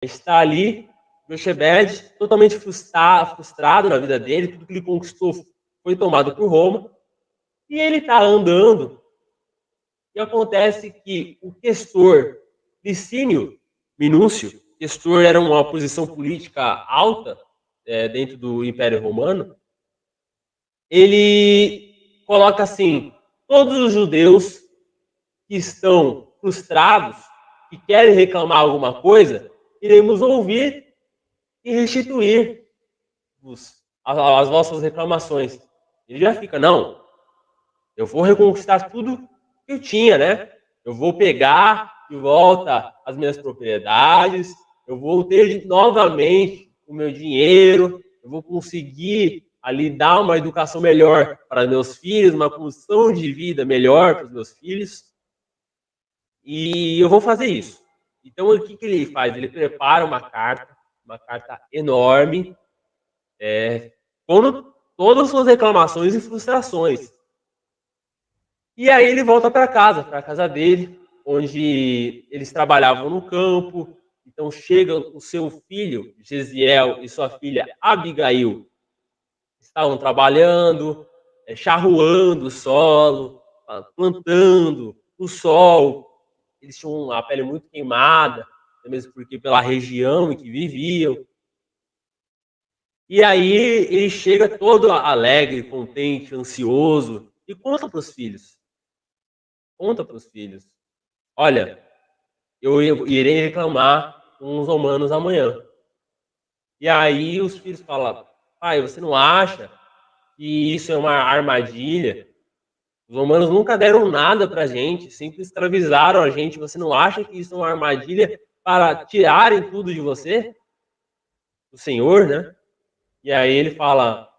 Está ali, Jochebed, totalmente frustrado na vida dele, tudo que ele conquistou foi tomado por Roma, e ele está andando, e acontece que o questor Licínio Minúcio, questor era uma posição política alta dentro do Império Romano, ele coloca assim, todos os judeus que estão frustrados, que querem reclamar alguma coisa, iremos ouvir e restituir as vossas reclamações. Ele já fica, não, eu vou reconquistar tudo que eu tinha, né? Eu vou pegar de volta as minhas propriedades, eu vou ter novamente o meu dinheiro, eu vou conseguir ali dar uma educação melhor para meus filhos, uma condição de vida melhor para os meus filhos, e eu vou fazer isso. Então, o que ele faz? Ele prepara uma carta enorme, com todas as suas reclamações e frustrações. E aí ele volta para a casa dele, onde eles trabalhavam no campo. Então chega o seu filho, Gesiel, e sua filha, Abigail, estavam trabalhando, charruando o solo, plantando, o sol. Eles tinham a pele muito queimada, mesmo porque pela região em que viviam. E aí ele chega todo alegre, contente, ansioso, e conta para os filhos. Olha, eu irei reclamar com os romanos amanhã. E aí os filhos falam, pai, você não acha que isso é uma armadilha? Os romanos nunca deram nada pra gente, sempre escravizaram a gente. Você não acha que isso é uma armadilha para tirarem tudo de você? O Senhor, né? E aí ele fala,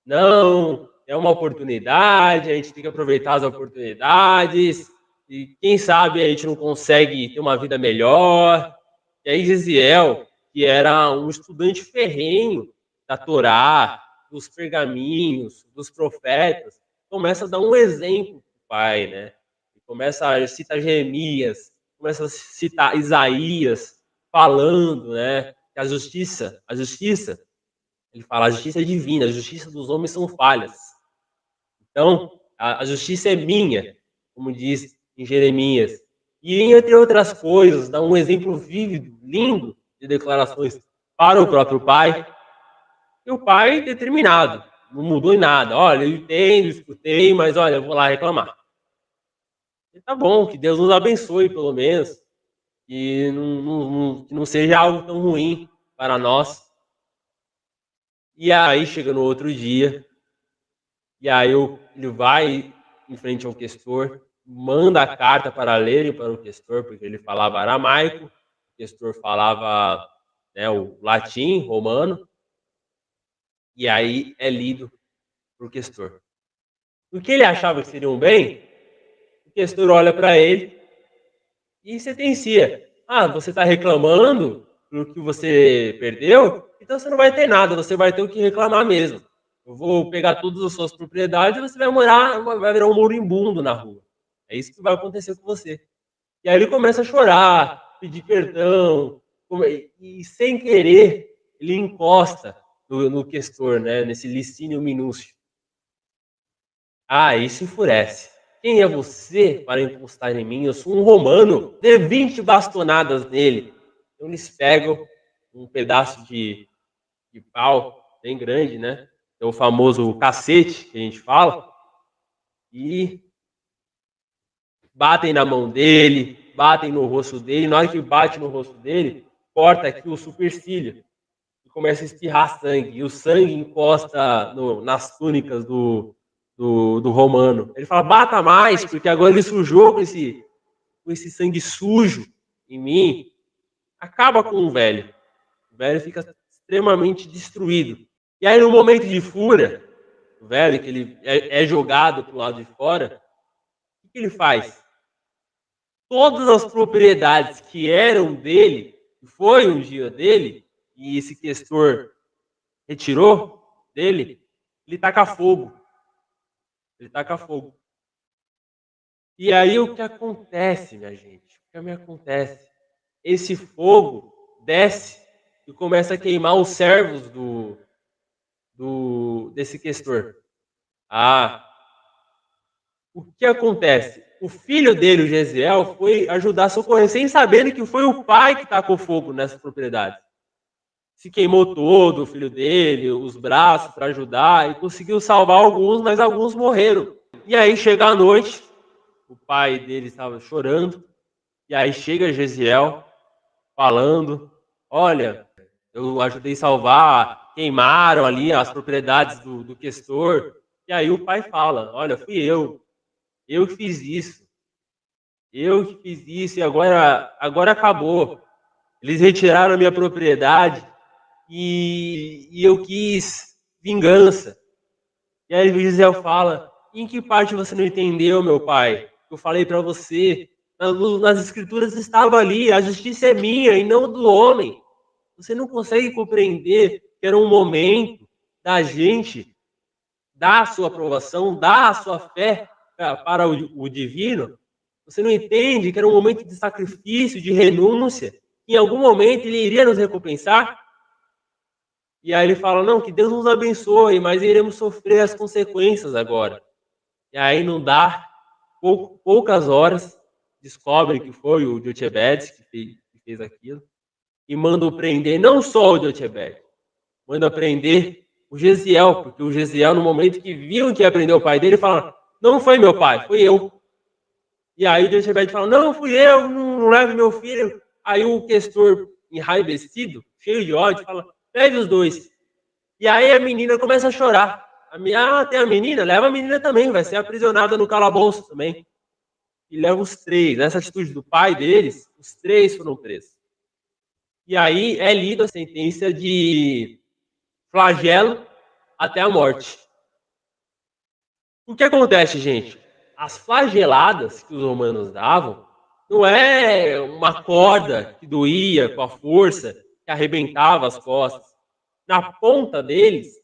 não, é uma oportunidade, a gente tem que aproveitar as oportunidades, e quem sabe a gente não consegue ter uma vida melhor. E aí Gesiel, que era um estudante ferrenho da Torá, dos pergaminhos, dos profetas, começa a dar um exemplo para o pai, né? Começa a citar Jeremias, começa a citar Isaías, falando, né? Que a justiça, ele fala, a justiça é divina, a justiça dos homens são falhas. Então, a justiça é minha, como diz em Jeremias. E, entre outras coisas, dá um exemplo vívido, lindo, de declarações para o próprio pai. E o pai determinado, não mudou em nada. Olha, eu entendo, escutei, mas olha, eu vou lá reclamar. E tá bom, que Deus nos abençoe, pelo menos, que não seja algo tão ruim para nós. E aí, chega no outro dia, e aí ele vai em frente ao questor, manda a carta para lerem para o questor, porque ele falava aramaico, o questor falava, né, o latim romano, e aí é lido para o questor. O que ele achava que seria um bem, o questor olha para ele e sentencia. Ah, você está reclamando do que você perdeu? Então você não vai ter nada, você vai ter o que reclamar mesmo. Eu vou pegar todas as suas propriedades e você vai virar um moribundo na rua. É isso que vai acontecer com você. E aí ele começa a chorar, pedir perdão, e sem querer ele encosta no questor, né, nesse Licínio Minúcio. Ah, isso enfurece. Quem é você para encostar em mim? Eu sou um romano. Dê 20 bastonadas nele. Então eles pegam um pedaço de pau bem grande, né? É o famoso cacete que a gente fala. E batem na mão dele, batem no rosto dele. Na hora que bate no rosto dele, corta aqui o supercílio. E começa a espirrar sangue. E o sangue encosta nas túnicas do romano. Ele fala, bata mais, porque agora ele sujou com esse sangue sujo em mim. Acaba com o velho. O velho fica extremamente destruído. E aí, no momento de fúria, o velho, que ele é jogado para o lado de fora, o que ele faz? Todas as propriedades que eram dele, que foi um dia dele, e esse questor retirou dele, ele taca fogo. Ele taca fogo. E aí o que acontece, minha gente? O que me acontece? Esse fogo desce e começa a queimar os servos desse questor. O que acontece? O filho dele, o Jesiel, foi ajudar a socorrer, sem saber que foi o pai que tacou fogo nessa propriedade. Se queimou todo, o filho dele, os braços para ajudar, e conseguiu salvar alguns, mas alguns morreram. E aí chega a noite, o pai dele estava chorando, e aí chega Jesiel falando: olha, eu ajudei a salvar, queimaram ali as propriedades do questor. E aí o pai fala: olha, fui eu que fiz isso. Eu que fiz isso e agora acabou. Eles retiraram a minha propriedade e eu quis vingança. E aí Gisele fala: em que parte você não entendeu, meu pai? Eu falei para você, nas escrituras estava ali, a justiça é minha e não do homem. Você não consegue compreender que era um momento da gente dar a sua aprovação, dar a sua fé para o divino? Você não entende que era um momento de sacrifício, de renúncia? Em algum momento ele iria nos recompensar? E aí ele fala: não, que Deus nos abençoe, mas iremos sofrer as consequências agora. E aí não dá poucas horas, descobre que foi o Jochebed que fez aquilo, e manda prender não só o Jochebed, manda prender o Jesiel, porque o Jesiel, no momento que viu que ia prender o pai dele, fala: não foi meu pai, foi eu. E aí o Jochebed fala: não, fui eu, não leve meu filho. Aí o questor, enraivecido, cheio de ódio, fala: leve os dois. E aí a menina começa a chorar. Tem a menina? Leva a menina também, vai ser aprisionada no calabouço também. E leva os três. Nessa atitude do pai deles, os três foram presos. E aí é lida a sentença de flagelo até a morte. O que acontece, gente? As flageladas que os romanos davam não é uma corda que doía com a força, que arrebentava as costas. Na ponta deles,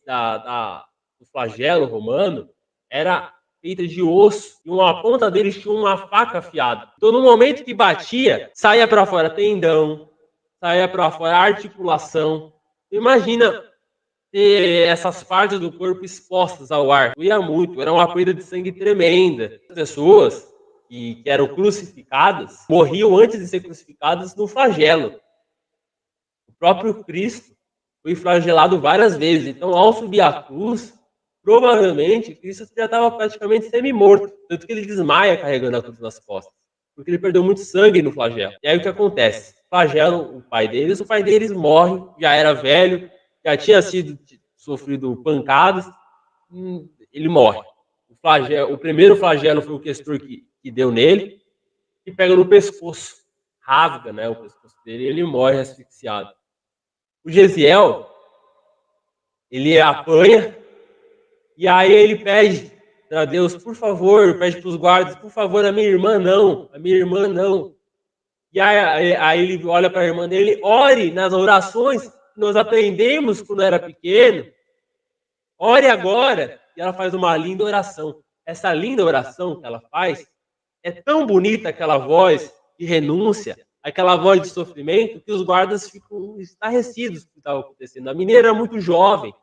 do flagelo romano, era feita de osso, e uma ponta deles tinha uma faca afiada. Então, no momento que batia, saía para fora tendão, saía para fora articulação. Imagina ter essas partes do corpo expostas ao ar. Doía muito, era uma perda de sangue tremenda. As pessoas que eram crucificadas morriam antes de ser crucificadas no flagelo. O próprio Cristo foi flagelado várias vezes. Então, ao subir a cruz, provavelmente Cristo já estava praticamente semi-morto. Tanto que ele desmaia carregando a cruz nas costas. Porque ele perdeu muito sangue no flagelo. E aí o que acontece? Flagelam o pai deles morre, já era velho, já tinha sofrido pancadas, ele morre. O primeiro flagelo foi o questor que deu nele, e pega no pescoço, rasga, né, o pescoço dele, e ele morre asfixiado. O Jesiel, ele apanha, e aí ele pede para Deus: por favor, pede para os guardas: por favor, a minha irmã não. E aí ele olha para a irmã dele: ore nas orações que nós aprendemos quando era pequeno, ore agora. E ela faz uma linda oração. Essa linda oração que ela faz é tão bonita, aquela voz de renúncia, aquela voz de sofrimento, que os guardas ficam estarrecidos com o que estava acontecendo. A menina era muito jovem.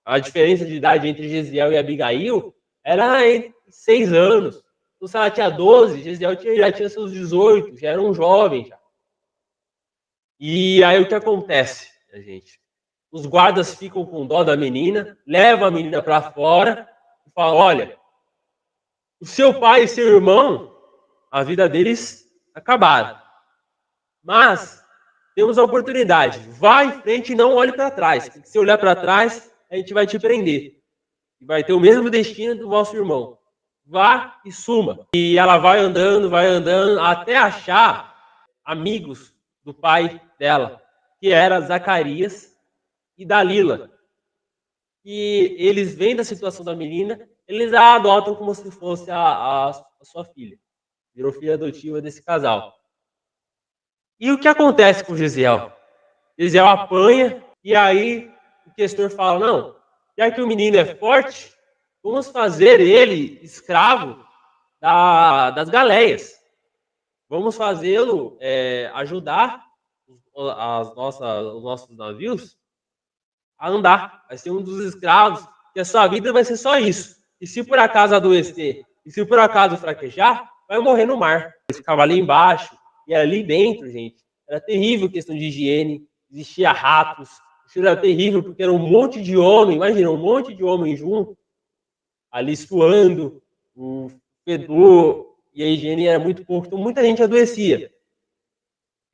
A diferença de idade entre Jesiel e Abigail era entre 6 anos. Então, se ela tinha 12, Jesiel já tinha seus 18, já era um jovem. Já. E aí o que acontece, gente? Os guardas ficam com dó da menina, levam a menina para fora e falam: olha, o seu pai e seu irmão, a vida deles acabaram. Mas temos a oportunidade. Vá em frente e não olhe para trás. Porque se olhar para trás, a gente vai te prender. E vai ter o mesmo destino do vosso irmão. Vá e suma. E ela vai andando, até achar amigos do pai dela, que era Zacarias e Dalila. E eles veem da situação da menina, eles a adotam como se fosse a sua filha. Virou filha adotiva desse casal. E o que acontece com Gisele? Gisele apanha, e aí o questor fala: não, já que o menino é forte, vamos fazer ele escravo das galeias. Vamos fazê-lo ajudar os nossos navios a andar. Vai ser um dos escravos, que a sua vida vai ser só isso. E se por acaso adoecer, e se por acaso fraquejar, vai morrer no mar. Ele ficava ali embaixo, e ali dentro, gente, era terrível a questão de higiene, existia ratos, isso era terrível, porque era um monte de homem, imagina, um monte de homem junto, ali suando, o fedor, e a higiene era muito pouco, então muita gente adoecia.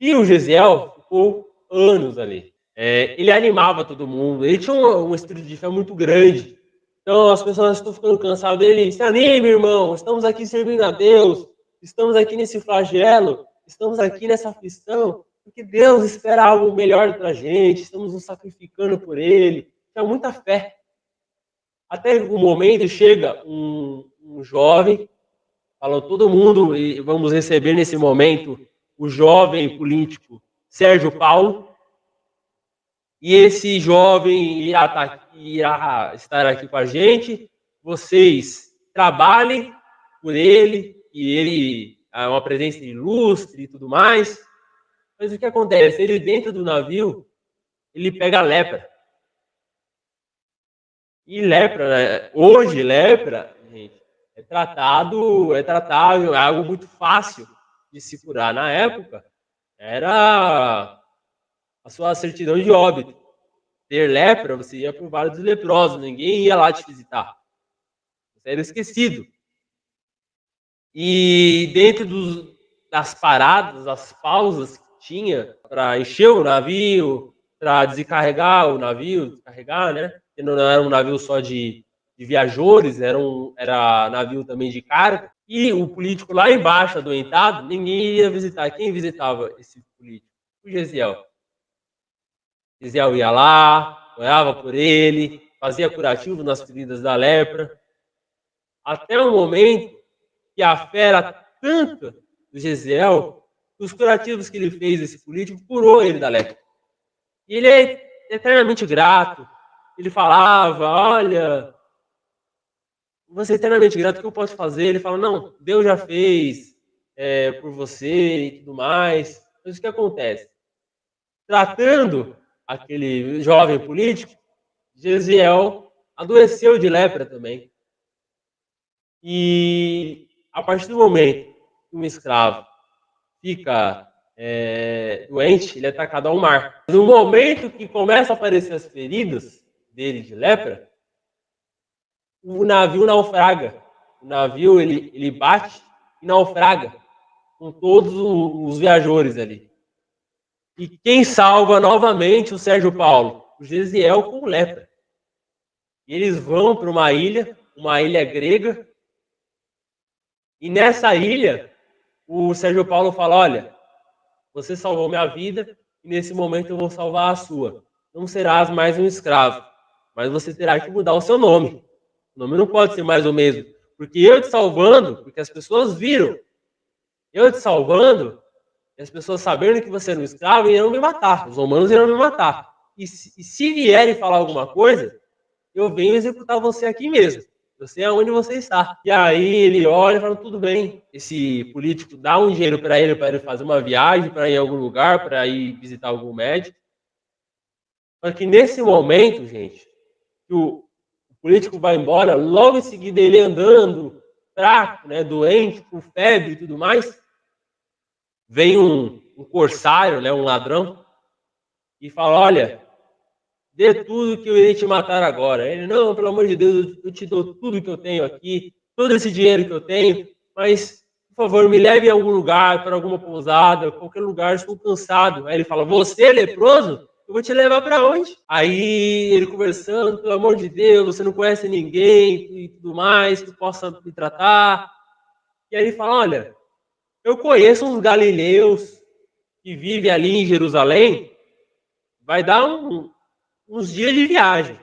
E o Gesiel ficou anos ali. Ele animava todo mundo, ele tinha um espírito de fé muito grande. Então as pessoas estão ficando cansadas dele. Se anime, irmão, estamos aqui servindo a Deus, estamos aqui nesse flagelo, estamos aqui nessa aflição, porque Deus espera algo melhor para a gente, estamos nos sacrificando por Ele. Tinha muita fé. Até um momento chega um jovem, falou todo mundo, e vamos receber nesse momento o jovem político Sérgio Paulo, e esse jovem irá estar aqui com a gente. Vocês trabalhem por ele, e ele é uma presença ilustre e tudo mais. Mas o que acontece? Ele dentro do navio, ele pega lepra. E lepra, né? Hoje lepra, gente, é tratável, é algo muito fácil de se curar. Na época, era a sua certidão de óbito. Ter lepra, você ia para o Vale dos Leprosos, ninguém ia lá te visitar. Você era esquecido. E dentro das paradas, das pausas que tinha para encher o navio, para descarregar o navio, descarregar, né? Porque não era um navio só de viajores, era navio também de carga. E o político lá embaixo, adoentado, ninguém ia visitar. Quem visitava esse político? O Gesiel. Gesiel ia lá, orava por ele, fazia curativo nas feridas da lepra. Até o momento que a fé era tanta do Gesiel, os curativos que ele fez, esse político, curou ele da lepra. E ele é eternamente grato. Ele falava, olha, você é eternamente grato, o que eu posso fazer? Ele fala, não, Deus já fez por você e tudo mais. Mas o que acontece? Tratando aquele jovem político, Gesiel adoeceu de lepra também. E a partir do momento que um escravo fica doente, ele é atacado ao mar. No momento que começa a aparecer as feridas dele de lepra, o navio naufraga. O navio ele bate e naufraga com todos os viajores ali. E quem salva novamente o Sérgio Paulo? O Gesiel com lepra. E eles vão para uma ilha grega, e nessa ilha o Sérgio Paulo fala, olha, você salvou minha vida e nesse momento eu vou salvar a sua. Não serás mais um escravo, mas você terá que mudar o seu nome. O nome não pode ser mais o mesmo. Porque eu te salvando, porque as pessoas viram, eu te salvando, e as pessoas sabendo que você era um escravo, irão me matar. Os romanos irão me matar. E se vierem falar alguma coisa, eu venho executar você aqui mesmo. Eu sei aonde você está. E aí ele olha e fala, tudo bem. Esse político dá um dinheiro para ele fazer uma viagem, para ir em algum lugar, para ir visitar algum médico. Só que nesse momento, gente, que o político vai embora, logo em seguida ele andando, fraco, né, doente, com febre e tudo mais, vem um corsário, né, um ladrão, e fala, olha, dê tudo que eu irei te matar agora. Ele, não, pelo amor de Deus, eu te dou tudo que eu tenho aqui, todo esse dinheiro que eu tenho, mas, por favor, me leve a algum lugar, para alguma pousada, qualquer lugar, estou cansado. Aí ele fala, você é leproso? Eu vou te levar para onde? Aí ele conversando, pelo amor de Deus, você não conhece ninguém e tudo mais, que possa me tratar. E aí ele fala, olha, eu conheço uns galileus que vivem ali em Jerusalém, vai dar uns dias de viagem,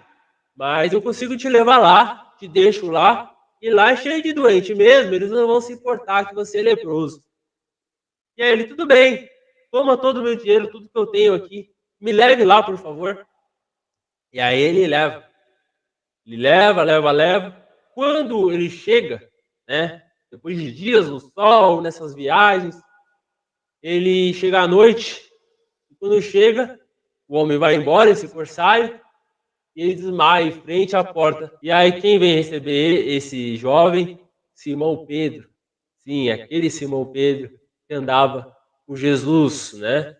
mas eu consigo te levar lá, te deixo lá, e lá é cheio de doente mesmo, eles não vão se importar que você é leproso. E aí ele, tudo bem, toma todo o meu dinheiro, tudo que eu tenho aqui, me leve lá, por favor. E aí ele leva. Ele leva. Quando ele chega, né, depois de dias no sol, nessas viagens, ele chega à noite, Quando chega, o homem vai embora, esse corsário, e ele desmaia em frente à porta. E aí quem vem receber esse jovem? Simão Pedro. Sim, aquele Simão Pedro que andava com Jesus, né?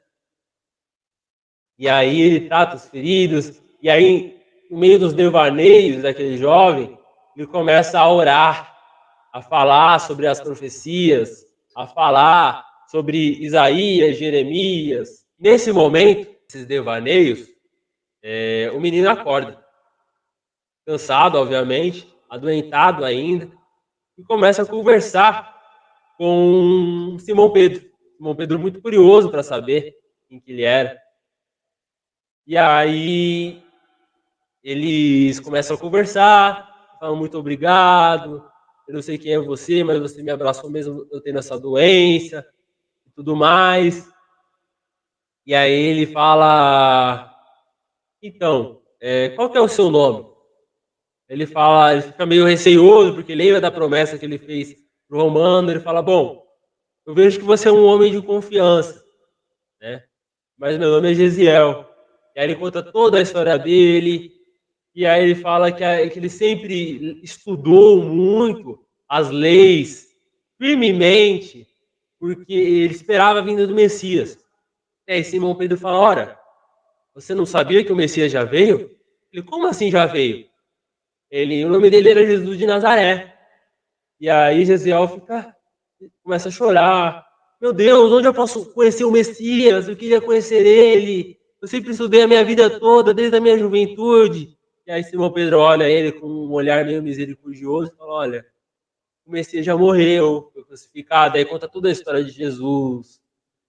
E aí ele trata os feridos, e aí, no meio dos devaneios daquele jovem, ele começa a orar, a falar sobre as profecias, a falar sobre Isaías, Jeremias. Nesse momento, esses devaneios, o menino acorda, cansado, obviamente, adoentado ainda, e começa a conversar com Simão Pedro. Simão Pedro muito curioso para saber quem que ele era. E aí eles começam a conversar, falam muito obrigado, eu não sei quem é você, mas você me abraçou mesmo eu tendo essa doença e tudo mais. E aí ele fala, então, qual que é o seu nome? Ele fala, ele fica meio receioso, porque lembra da promessa que ele fez pro Romano, ele fala, bom, eu vejo que você é um homem de confiança, né? Mas meu nome é Gesiel. E aí ele conta toda a história dele, e aí ele fala que ele sempre estudou muito as leis, firmemente, porque ele esperava a vinda do Messias. E aí Simão Pedro fala, ora, você não sabia que o Messias já veio? Ele, como assim já veio? O nome dele era Jesus de Nazaré. E aí Gesiel começa a chorar. Meu Deus, onde eu posso conhecer o Messias? Eu queria conhecer ele. Eu sempre estudei a minha vida toda, desde a minha juventude. E aí Simão Pedro olha ele com um olhar meio misericordioso e fala, olha, o Messias já morreu, foi crucificado. Aí conta toda a história de Jesus,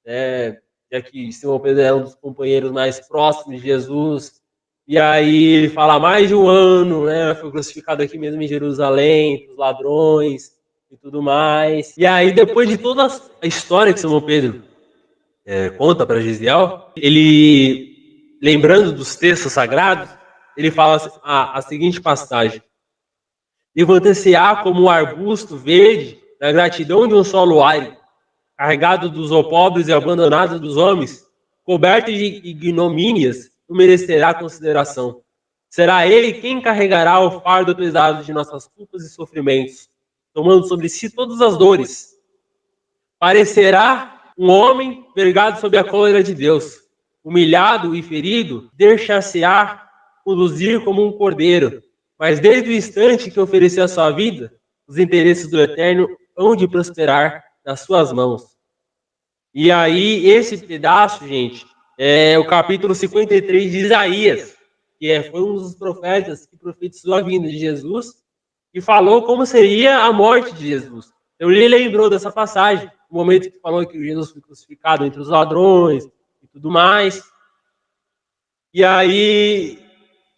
né? Já que Simão Pedro é um dos companheiros mais próximos de Jesus. E aí ele fala, mais de um ano, né? Foi crucificado aqui mesmo em Jerusalém, os ladrões e tudo mais. E aí, depois de toda a história que Simão Pedro conta para Gesiel, ele, lembrando dos textos sagrados, ele fala a seguinte passagem: levanta-se-á como um arbusto verde na gratidão de um solo árido, carregado dos opróbrios e abandonado dos homens, coberto de ignomínias, não merecerá consideração. Será ele quem carregará o fardo pesado de nossas culpas e sofrimentos, tomando sobre si todas as dores. Parecerá um homem vergado sob a cólera de Deus, humilhado e ferido, deixar-se-á conduzir como um cordeiro. Mas desde o instante que ofereceu a sua vida, os interesses do Eterno hão de prosperar nas suas mãos. E aí, esse pedaço, gente, é o capítulo 53 de Isaías, que foi um dos profetas que profetizou a vinda de Jesus e falou como seria a morte de Jesus. Então, ele lembrou dessa passagem, o momento que falou que Jesus foi crucificado entre os ladrões e tudo mais. E aí,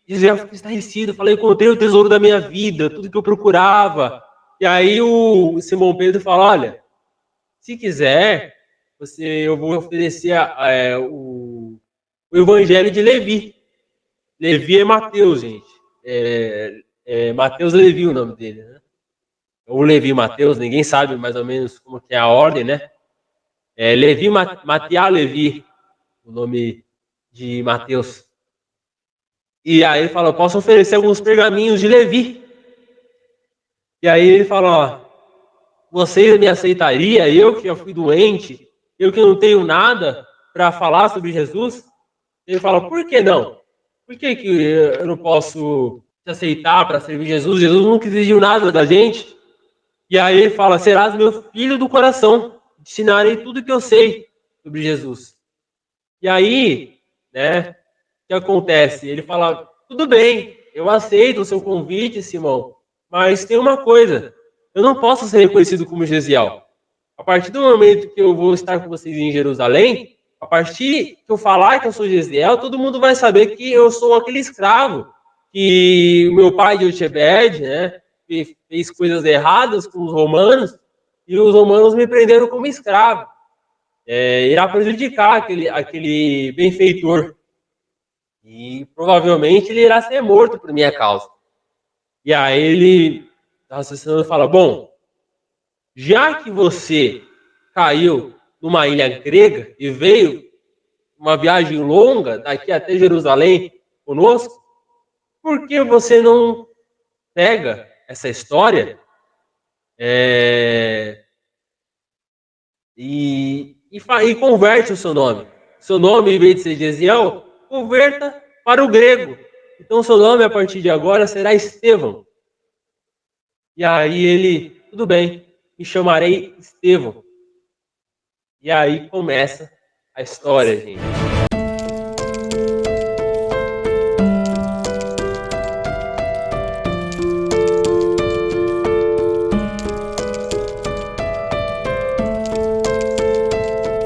Israel ficou estarrecido, falei, encontrei o tesouro da minha vida, tudo que eu procurava. E aí o Simão Pedro fala, olha, se quiser, eu vou oferecer o Evangelho de Levi. Levi é Mateus, gente. Mateus Levi o nome dele, né? Ou Levi Mateus, ninguém sabe mais ou menos como que é a ordem, né? Levi, Matiá Levi, o nome de Mateus. E aí ele fala, posso oferecer alguns pergaminhos de Levi. E aí ele fala, ó, vocês me aceitariam, eu que já fui doente, eu que não tenho nada para falar sobre Jesus? Ele fala, por que não? Por que eu não posso te aceitar para servir Jesus? Jesus nunca exigiu nada da gente. E aí ele fala, serás meu filho do coração, te ensinarei tudo que eu sei sobre Jesus. E aí, né, o que acontece? Ele fala, tudo bem, eu aceito o seu convite, Simão, mas tem uma coisa, eu não posso ser reconhecido como Gesiel. A partir do momento que eu vou estar com vocês em Jerusalém, a partir que eu falar que eu sou Gesiel, todo mundo vai saber que eu sou aquele escravo, que o meu pai de Jochebed, né, fez coisas erradas com os romanos, e os romanos me prenderam como escravo. Irá prejudicar aquele benfeitor. E provavelmente ele irá ser morto por minha causa. E aí ele, raciocinando, fala, bom, já que você caiu numa ilha grega e veio uma viagem longa daqui até Jerusalém conosco, por que você não pega essa história e converte o seu nome? Seu nome, em vez de ser Gesiel, converta para o grego. Então, seu nome, a partir de agora, será Estevão. E aí ele, tudo bem, me chamarei Estevão. E aí começa a história, gente.